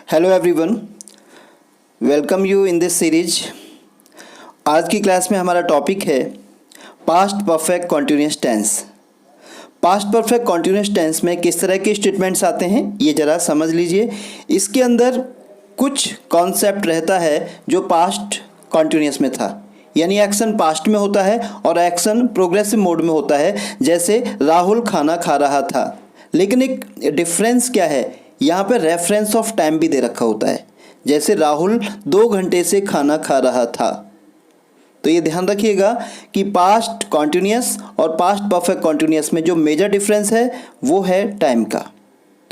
Hello everyone, welcome you in this series. आज की class में हमारा टॉपिक है past perfect continuous tense. Past perfect continuous tense में किस तरह के स्टेटमेंट्स आते हैं ये ज़रा समझ लीजिए। इसके अंदर कुछ कॉन्सेप्ट रहता है जो पास्ट कॉन्टिन्यूअस में था, यानी एक्शन पास्ट में होता है और एक्शन प्रोग्रेसिव मोड में होता है। जैसे राहुल खाना खा रहा था, लेकिन एक डिफरेंस क्या है, यहाँ पे रेफरेंस ऑफ टाइम भी दे रखा होता है। जैसे राहुल 2 घंटे से खाना खा रहा था। तो ये ध्यान रखिएगा कि पास्ट कॉन्टिन्यूअस और पास्ट परफेक्ट कॉन्टिन्यूअस में जो मेजर डिफरेंस है वो है टाइम का।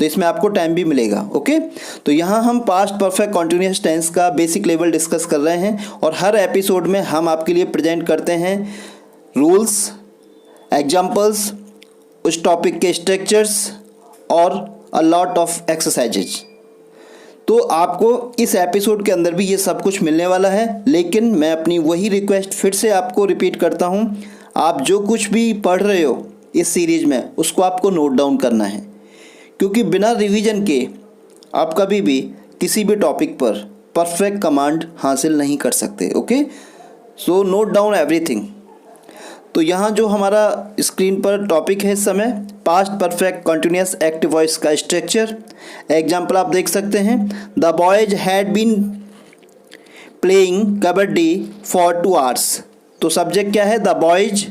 तो इसमें आपको टाइम भी मिलेगा। ओके, तो यहाँ हम पास्ट परफेक्ट कॉन्टिन्यूअस टेंस का बेसिक लेवल डिस्कस कर रहे हैं और हर एपिसोड में हम आपके लिए प्रेजेंट करते हैं रूल्स, एग्जाम्पल्स, उस टॉपिक के स्ट्रक्चर्स और अ लॉट ऑफ एक्सरसाइजेज। तो आपको इस एपिसोड के अंदर भी ये सब कुछ मिलने वाला है, लेकिन मैं अपनी वही रिक्वेस्ट फिर से आपको रिपीट करता हूँ, आप जो कुछ भी पढ़ रहे हो इस सीरीज में उसको आपको नोट डाउन करना है, क्योंकि बिना रिवीजन के आप कभी भी किसी भी टॉपिक पर परफेक्ट कमांड हासिल नहीं कर सकते। Okay, so note down everything. तो यहाँ जो हमारा स्क्रीन पर टॉपिक है इस समय, past perfect continuous active voice का स्ट्रक्चर। एग्जाम्पल आप देख सकते हैं, the boys had been playing kabaddi for 2 hours। तो सब्जेक्ट क्या है, द बॉयज,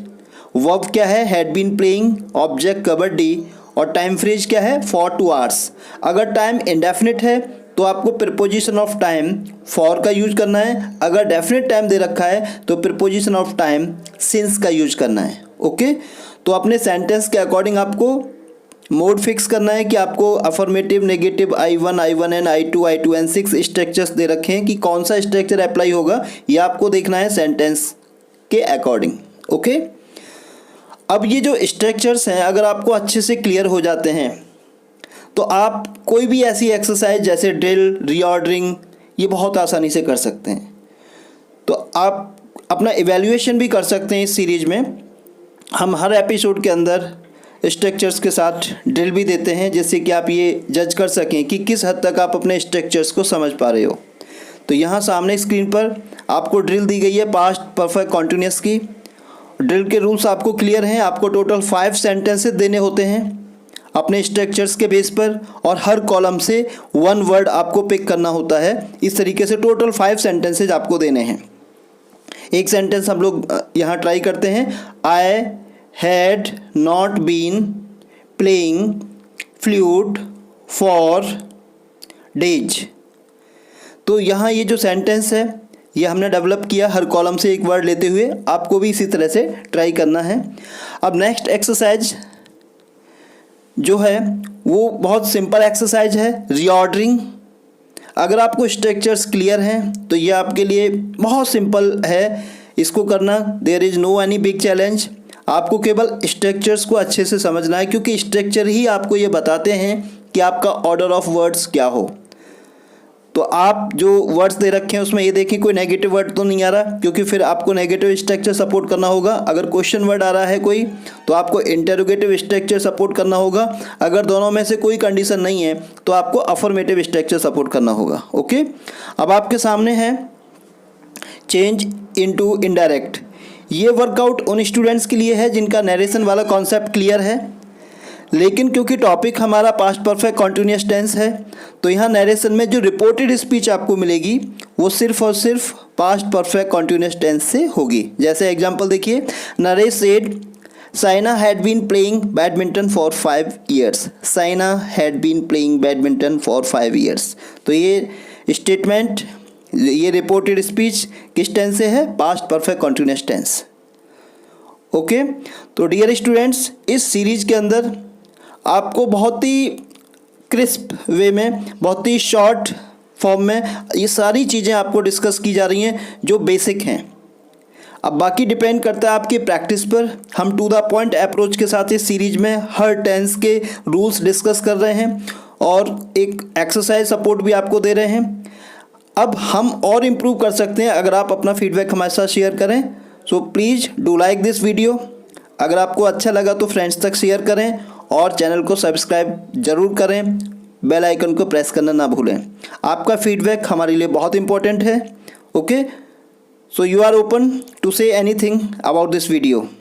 वर्ब क्या है, had been playing, object kabaddi, और टाइम फ्रेज क्या है, फॉर 2 hours। अगर टाइम इंडेफिनिट है तो आपको प्रीपोजिशन ऑफ टाइम फॉर का यूज करना है। अगर डेफिनेट टाइम दे रखा है तो प्रीपोजिशन ऑफ टाइम सिंस का यूज करना है। ओके, तो अपने सेंटेंस के अकॉर्डिंग आपको मोड फिक्स करना है कि आपको affirmative, negative, I1, I1N, I2, I2N 6 structures दे रखे हैं कि कौन सा स्ट्रक्चर अप्लाई होगा, ये आपको देखना है सेंटेंस के अकॉर्डिंग। ओके, अब ये जो स्ट्रक्चर्स हैं अगर आपको अच्छे से क्लियर हो जाते हैं तो आप कोई भी ऐसी एक्सरसाइज जैसे ड्रिल, रीऑर्डरिंग, ये बहुत आसानी से कर सकते हैं। तो आप अपना इवैल्यूएशन भी कर सकते हैं इस सीरीज में। हम हर एपिसोड के अंदर स्ट्रक्चर्स के साथ ड्रिल भी देते हैं, जिससे कि आप ये जज कर सकें कि किस हद तक आप अपने स्ट्रक्चर्स को समझ पा रहे हो। तो यहाँ सामने स्क्रीन पर आपको ड्रिल दी गई है पास्ट परफेक्ट कॉन्टिन्यूअस की। ड्रिल के रूल्स आपको क्लियर हैं। आपको टोटल 5 सेंटेंसेस देने होते हैं अपने स्ट्रक्चर्स के बेस पर, और हर कॉलम से 1 वर्ड आपको पिक करना होता है। इस तरीके से टोटल 5 सेंटेंसेज आपको देने हैं। एक सेंटेंस हम लोग यहाँ ट्राई करते हैं, I had not been playing flute for days. तो यहाँ ये जो सेंटेंस है ये हमने डेवलप किया हर कॉलम से एक वर्ड लेते हुए। आपको भी इसी तरह से ट्राई करना है। अब नेक्स्ट एक्सरसाइज जो है वो बहुत सिंपल एक्सरसाइज है, रीऑर्डरिंग। अगर आपको स्ट्रक्चर्स क्लियर हैं तो ये आपके लिए बहुत सिंपल है इसको करना। There is no any big challenge. आपको केवल स्ट्रक्चर्स को अच्छे से समझना है, क्योंकि स्ट्रक्चर ही आपको ये बताते हैं कि आपका ऑर्डर ऑफ वर्ड्स क्या हो। तो आप जो वर्ड्स दे रखे हैं उसमें ये देखें कोई नेगेटिव वर्ड तो नहीं आ रहा, क्योंकि फिर आपको नेगेटिव स्ट्रक्चर सपोर्ट करना होगा। अगर क्वेश्चन वर्ड आ रहा है कोई तो आपको इंटरोगेटिव स्ट्रक्चर सपोर्ट करना होगा। अगर दोनों में से कोई कंडीशन नहीं है तो आपको अफर्मेटिव स्ट्रक्चर सपोर्ट करना होगा। ओके, अब आपके सामने है चेंज इनटू इनडायरेक्ट। ये वर्कआउट उन स्टूडेंट्स के लिए है जिनका नरेशन वाला कॉन्सेप्ट क्लियर है, लेकिन क्योंकि टॉपिक हमारा पास्ट परफेक्ट कॉन्टिन्यूअस टेंस है तो यहाँ नरेशन में जो रिपोर्टेड स्पीच आपको मिलेगी वो सिर्फ और सिर्फ पास्ट परफेक्ट कॉन्टिन्यूअस टेंस से होगी। जैसे एग्जांपल देखिए, Naresh said Saina had been playing badminton for 5 years। Saina had been playing badminton for 5 years। तो ये स्टेटमेंट, ये रिपोर्टेड स्पीच किस टेंस से है, past perfect continuous tense. Okay, तो डियर स्टूडेंट्स, इस सीरीज के अंदर आपको बहुत ही क्रिस्प वे में, बहुत ही शॉर्ट फॉर्म में ये सारी चीज़ें आपको डिस्कस की जा रही हैं जो बेसिक हैं। अब बाकी डिपेंड करता है आपकी प्रैक्टिस पर। हम टू द पॉइंट अप्रोच के साथ इस सीरीज में हर टेंस के रूल्स डिस्कस कर रहे हैं और एक एक्सरसाइज सपोर्ट भी आपको दे रहे हैं। अब हम और इम्प्रूव कर सकते हैं अगर आप अपना फीडबैक हमारे साथ शेयर करें। So please do like this video. अगर आपको अच्छा लगा तो फ्रेंड्स तक शेयर करें और चैनल को सब्सक्राइब ज़रूर करें। बेल आइकन को प्रेस करना ना भूलें। आपका फीडबैक हमारे लिए बहुत इंपॉर्टेंट है। Okay, so you are open to say anything about this video.